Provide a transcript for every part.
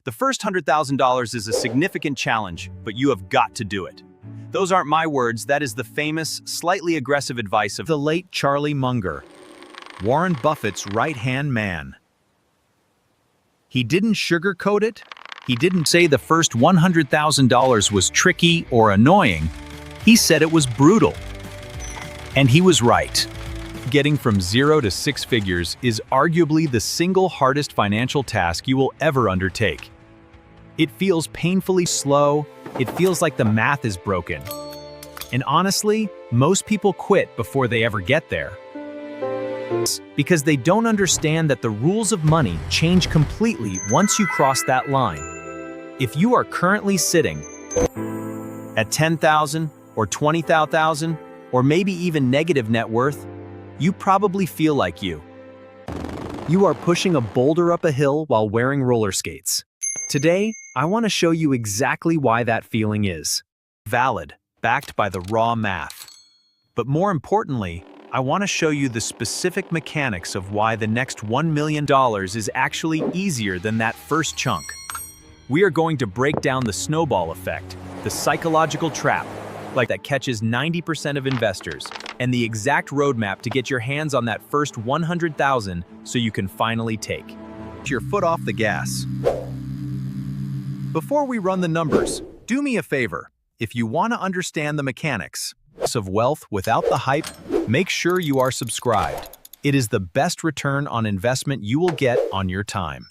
The first $100,000 is a significant challenge, but you have got to do it. Those aren't my words, that is the famous, slightly aggressive advice of the late Charlie Munger, Warren Buffett's right-hand man. He didn't sugarcoat it. He didn't say the first $100,000 was tricky or annoying. He said it was brutal. And he was right. Getting from 0 to 6 figures is arguably the single hardest financial task you will ever undertake. It feels painfully slow. It feels like the math is broken. And honestly, most people quit before they ever get there. Because they don't understand that the rules of money change completely once you cross that line. If you are currently sitting at $10,000 or $20,000 or maybe even negative net worth, you probably feel like you are pushing a boulder up a hill while wearing roller skates. Today, I want to show you exactly why that feeling is valid, backed by the raw math. But more importantly, I want to show you the specific mechanics of why the next $1 million is actually easier than that first chunk. We are going to break down the snowball effect, the psychological trap, that catches 90% of investors, and the exact roadmap to get your hands on that first $100,000 so you can finally take your foot off the gas. Before we run the numbers, do me a favor. If you want to understand the mechanics of wealth without the hype, make sure you are subscribed. It is the best return on investment you will get on your time.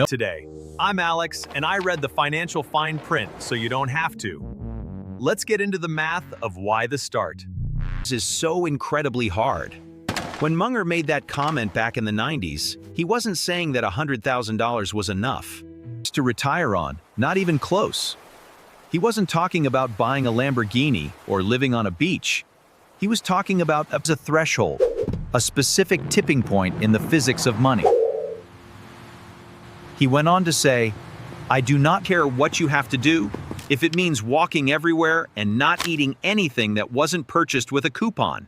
Today, I'm Alex, and I read the financial fine print so you don't have to. Let's get into the math of why the start is so incredibly hard. When Munger made that comment back in the 90s, he wasn't saying that $100,000 was enough to retire on, not even close. He wasn't talking about buying a Lamborghini or living on a beach. He was talking about a threshold, a specific tipping point in the physics of money. He went on to say, "I do not care what you have to do, if it means walking everywhere and not eating anything that wasn't purchased with a coupon.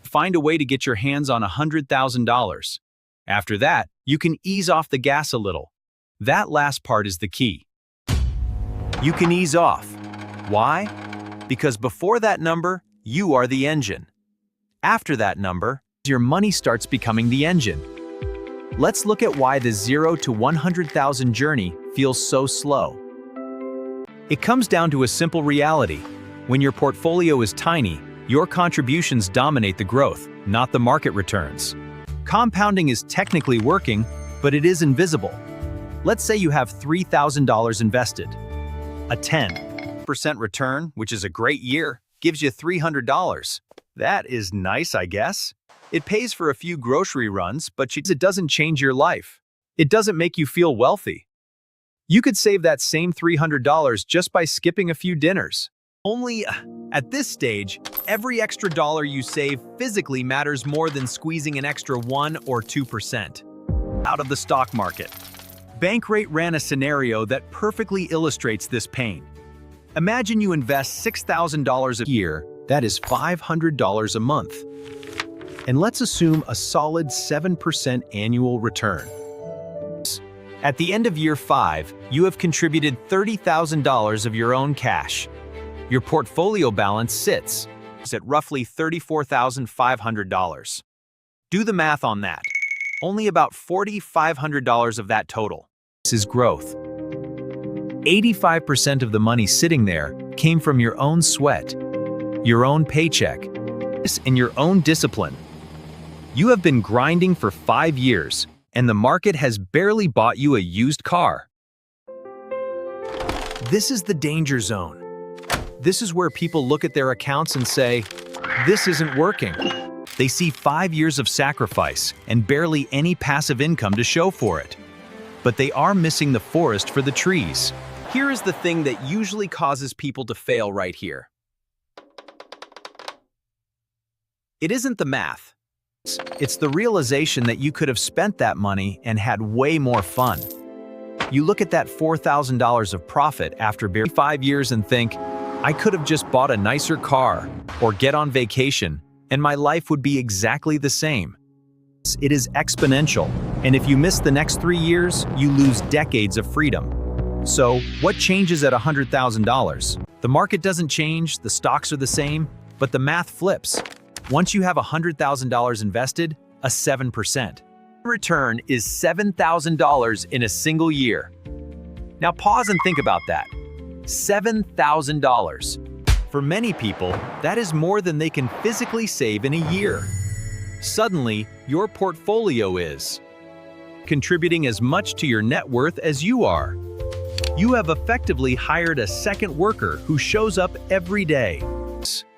Find a way to get your hands on $100,000. After that, you can ease off the gas a little. That last part is the key. You can ease off. Why? Because before that number, you are the engine. After that number, your money starts becoming the engine. Let's look at why the 0 to 100,000 journey feels so slow. It comes down to a simple reality. When your portfolio is tiny, your contributions dominate the growth, not the market returns. Compounding is technically working, but it is invisible. Let's say you have $3,000 invested. A 10% return, which is a great year, gives you $300. That is nice, I guess. It pays for a few grocery runs, but it doesn't change your life. It doesn't make you feel wealthy. You could save that same $300 just by skipping a few dinners. Only, at this stage, every extra dollar you save physically matters more than squeezing an extra 1 or 2% out of the stock market. Bankrate ran a scenario that perfectly illustrates this pain. Imagine you invest $6,000 a year, that is $500 a month. And let's assume a solid 7% annual return. At the end of year 5, you have contributed $30,000 of your own cash. Your portfolio balance sits at roughly $34,500. Do the math on that. Only about $4,500 of that total. This is growth. 85% of the money sitting there came from your own sweat, your own paycheck, and your own discipline. You have been grinding for 5 years, and the market has barely bought you a used car. This is the danger zone. This is where people look at their accounts and say, "This isn't working." They see 5 years of sacrifice and barely any passive income to show for it. But they are missing the forest for the trees. Here is the thing that usually causes people to fail right here. It isn't the math. It's the realization that you could have spent that money and had way more fun. You look at that $4,000 of profit after barely 5 years and think, I could have just bought a nicer car or get on vacation, and my life would be exactly the same. It is exponential, and if you miss the next 3 years, you lose decades of freedom. So, what changes at $100,000? The market doesn't change, the stocks are the same, but the math flips. Once you have $100,000 invested, a 7% return is $7,000 in a single year. Now pause and think about that. $7,000. For many people, that is more than they can physically save in a year. Suddenly, your portfolio is contributing as much to your net worth as you are. You have effectively hired a second worker who shows up every day,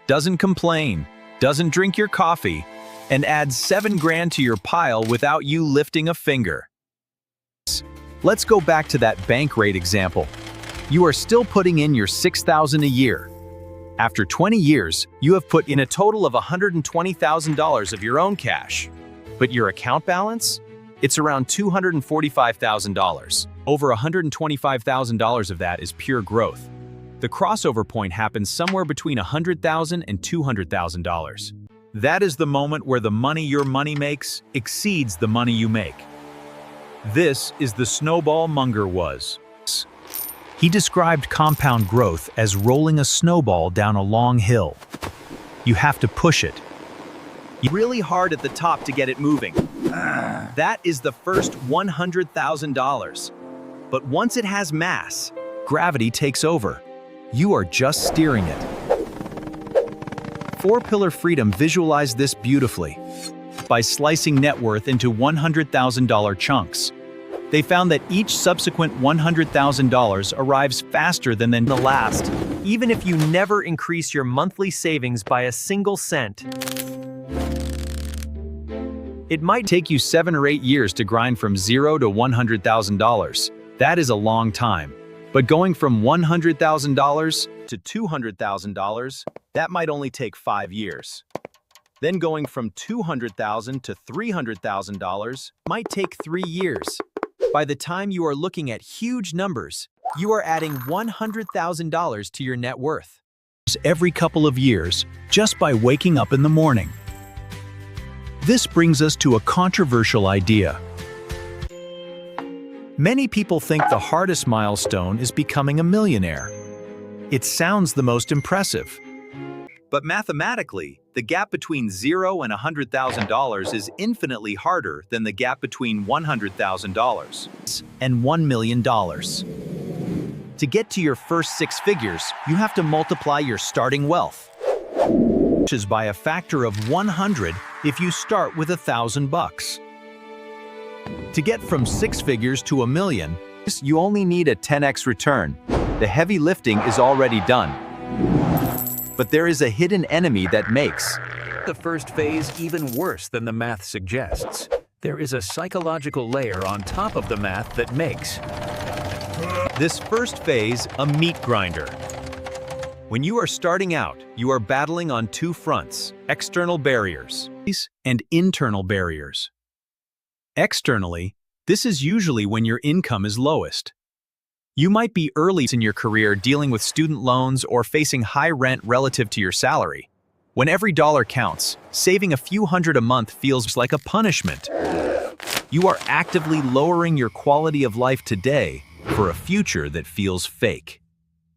doesn't complain, doesn't drink your coffee, and adds $7 grand to your pile without you lifting a finger. Let's go back to that bank rate example. You are still putting in your $6,000 a year. After 20 years, you have put in a total of $120,000 of your own cash. But your account balance? It's around $245,000. Over $125,000 of that is pure growth. The crossover point happens somewhere between $100,000 and $200,000. That is the moment where the money your money makes exceeds the money you make. This is the Snowball Munger was. He described compound growth as rolling a snowball down a long hill. You have to push it really hard at the top to get it moving. That is the first $100,000. But once it has mass, gravity takes over. You are just steering it. 4-Pillar Freedom visualized this beautifully by slicing net worth into $100,000 chunks. They found that each subsequent $100,000 arrives faster than the last, even if you never increase your monthly savings by a single cent. It might take you 7 or 8 years to grind from $0 to $100,000. That is a long time. But going from $100,000 to $200,000, that might only take 5 years. Then going from $200,000 to $300,000 might take 3 years. By the time you are looking at huge numbers, you are adding $100,000 to your net worth every couple of years just by waking up in the morning. This brings us to a controversial idea. Many people think the hardest milestone is becoming a millionaire. It sounds the most impressive. But mathematically, the gap between $0 and $100,000 is infinitely harder than the gap between $100,000 and $1 million. To get to your first 6 figures, you have to multiply your starting wealth, which is by a factor of 100 if you start with $1,000. To get from 6 figures to $1 million, you only need a 10x return. The heavy lifting is already done. But there is a hidden enemy that makes the first phase even worse than the math suggests. There is a psychological layer on top of the math that makes this first phase a meat grinder. When you are starting out, you are battling on 2 fronts: external barriers and internal barriers. Externally, this is usually when your income is lowest. You might be early in your career dealing with student loans or facing high rent relative to your salary. When every dollar counts, saving a few hundred a month feels like a punishment. You are actively lowering your quality of life today for a future that feels fake.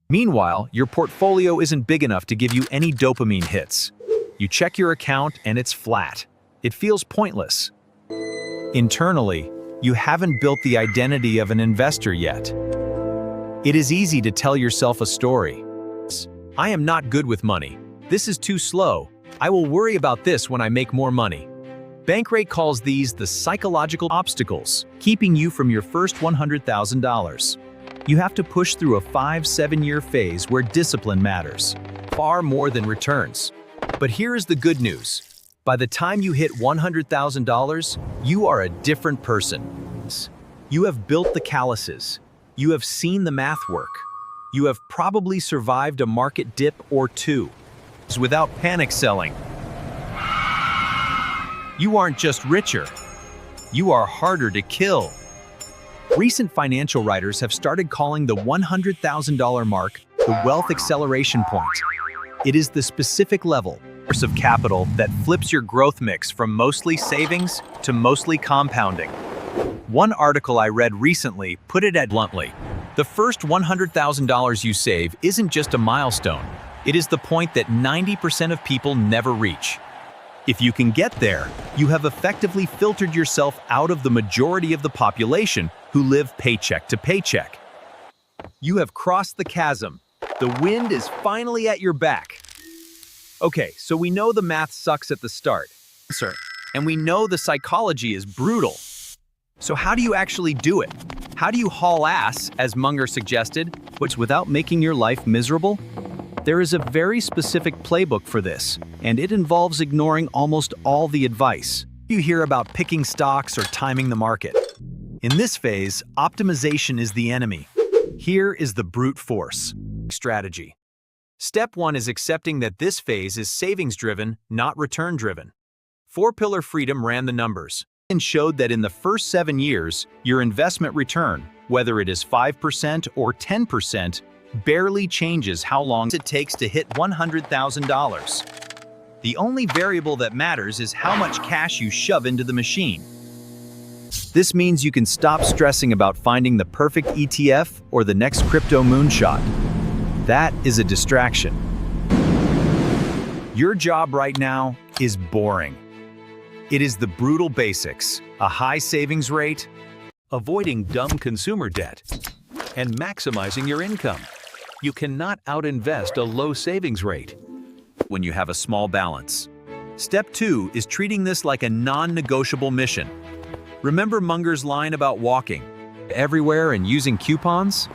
Meanwhile, your portfolio isn't big enough to give you any dopamine hits. You check your account and it's flat. It feels pointless. Internally, you haven't built the identity of an investor yet. It is easy to tell yourself a story. I am not good with money. This is too slow. I will worry about this when I make more money. Bankrate calls these the psychological obstacles, keeping you from your first $100,000. You have to push through a 5-7 year phase where discipline matters, far more than returns. But here is the good news. By the time you hit $100,000, you are a different person. You have built the calluses. You have seen the math work. You have probably survived a market dip or 2 without panic selling. You aren't just richer. You are harder to kill. Recent financial writers have started calling the $100,000 mark the wealth acceleration point. It is the specific level Source of capital that flips your growth mix from mostly savings to mostly compounding. One article I read recently put it bluntly. The first $100,000 you save isn't just a milestone. It is the point that 90% of people never reach. If you can get there, you have effectively filtered yourself out of the majority of the population who live paycheck to paycheck. You have crossed the chasm. The wind is finally at your back. Okay, so we know the math sucks at the start, sir, and we know the psychology is brutal. So how do you actually do it? How do you haul ass, as Munger suggested, without making your life miserable? There is a very specific playbook for this, and it involves ignoring almost all the advice. You hear about picking stocks or timing the market. In this phase, optimization is the enemy. Here is the brute force strategy. Step 1 is accepting that this phase is savings-driven, not return-driven. 4-Pillar Freedom ran the numbers and showed that in the first 7 years, your investment return, whether it is 5% or 10%, barely changes how long it takes to hit $100,000. The only variable that matters is how much cash you shove into the machine. This means you can stop stressing about finding the perfect ETF or the next crypto moonshot. That is a distraction. Your job right now is boring. It is the brutal basics: a high savings rate, avoiding dumb consumer debt, and maximizing your income. You cannot outinvest a low savings rate when you have a small balance. Step 2 is treating this like a non-negotiable mission. Remember Munger's line about walking everywhere and using coupons?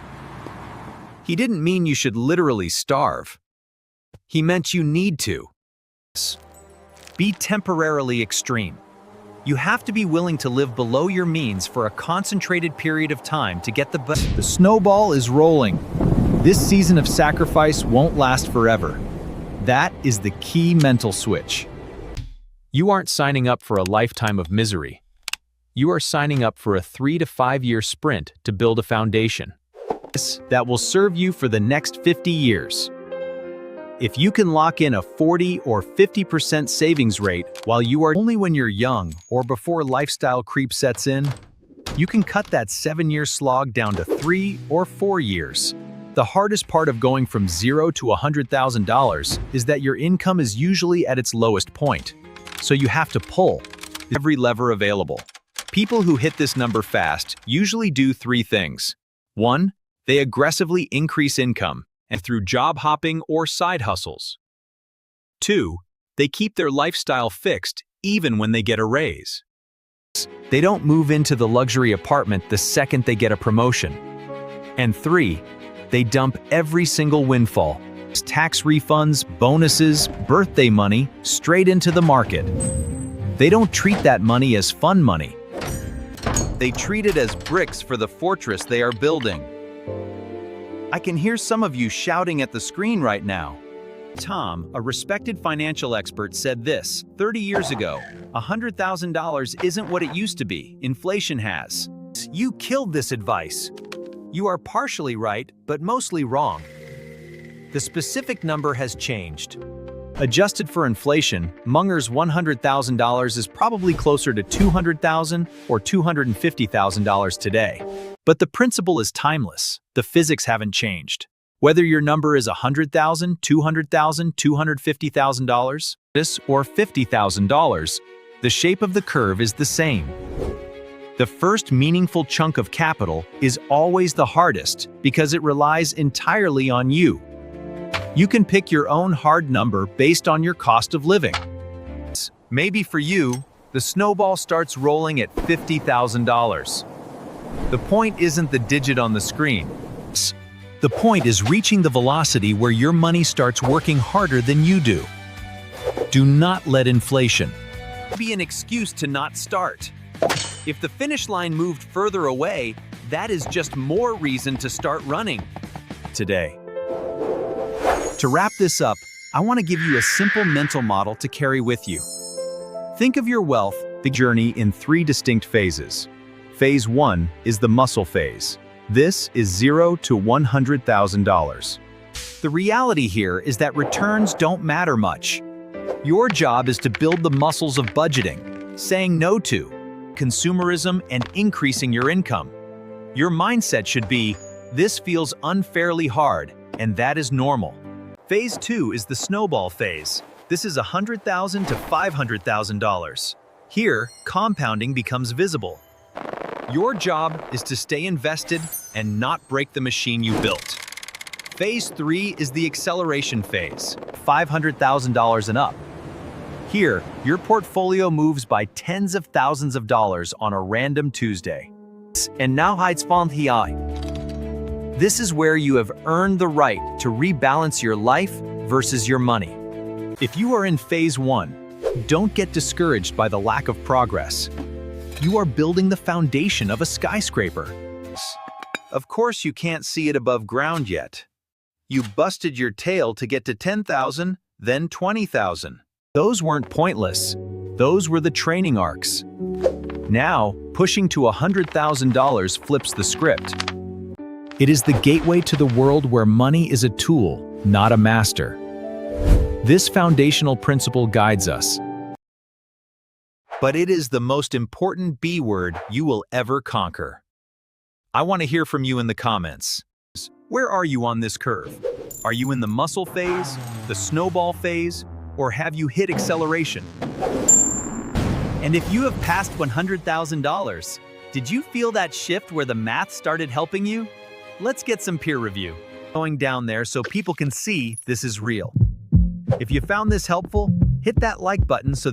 He didn't mean you should literally starve. He meant you need to. Be temporarily extreme. You have to be willing to live below your means for a concentrated period of time to get the snowball is rolling. This season of sacrifice won't last forever. That is the key mental switch. You aren't signing up for a lifetime of misery. You are signing up for a 3 to 5 year sprint to build a foundation that will serve you for the next 50 years. If you can lock in a 40 or 50% savings rate while you are only when you're young or before lifestyle creep sets in, you can cut that 7-year slog down to 3 or 4 years. The hardest part of going from $0 to $100,000 is that your income is usually at its lowest point, so you have to pull every lever available. People who hit this number fast usually do 3 things. 1, they aggressively increase income, and through job hopping or side hustles. 2, they keep their lifestyle fixed even when they get a raise. They don't move into the luxury apartment the second they get a promotion. And 3, they dump every single windfall, tax refunds, bonuses, birthday money, straight into the market. They don't treat that money as fun money. They treat it as bricks for the fortress they are building. I can hear some of you shouting at the screen right now. Tom, a respected financial expert, said this 30 years ago: $100,000 isn't what it used to be. Inflation has. You killed this advice. You are partially right, but mostly wrong. The specific number has changed. Adjusted for inflation, Munger's $100,000 is probably closer to $200,000 or $250,000 today. But the principle is timeless. The physics haven't changed. Whether your number is $100,000, $200,000, $250,000, or $50,000, the shape of the curve is the same. The first meaningful chunk of capital is always the hardest because it relies entirely on you. You can pick your own hard number based on your cost of living. Maybe for you, the snowball starts rolling at $50,000. The point isn't the digit on the screen. The point is reaching the velocity where your money starts working harder than you do. Do not let inflation be an excuse to not start. If the finish line moved further away, that is just more reason to start running today. To wrap this up, I want to give you a simple mental model to carry with you. Think of your wealth journey in 3 distinct phases. Phase 1 is the muscle phase. This is $0 to $100,000. The reality here is that returns don't matter much. Your job is to build the muscles of budgeting, saying no to consumerism, and increasing your income. Your mindset should be, this feels unfairly hard, and that is normal. Phase 2 is the snowball phase. This is $100,000 to $500,000. Here, compounding becomes visible. Your job is to stay invested and not break the machine you built. Phase 3 is the acceleration phase, $500,000 and up. Here, your portfolio moves by tens of thousands of dollars on a random Tuesday. And now hides HI. This is where you have earned the right to rebalance your life versus your money. If you are in phase 1, don't get discouraged by the lack of progress. You are building the foundation of a skyscraper. Of course, you can't see it above ground yet. You busted your tail to get to 10,000, then 20,000. Those weren't pointless. Those were the training arcs. Now, pushing to $100,000 flips the script. It is the gateway to the world where money is a tool, not a master. This foundational principle guides us. But it is the most important B word you will ever conquer. I want to hear from you in the comments. Where are you on this curve? Are you in the muscle phase, the snowball phase, or have you hit acceleration? And if you have passed $100,000, did you feel that shift where the math started helping you? Let's get some peer review going down there so people can see this is real. If you found this helpful, hit that like button so that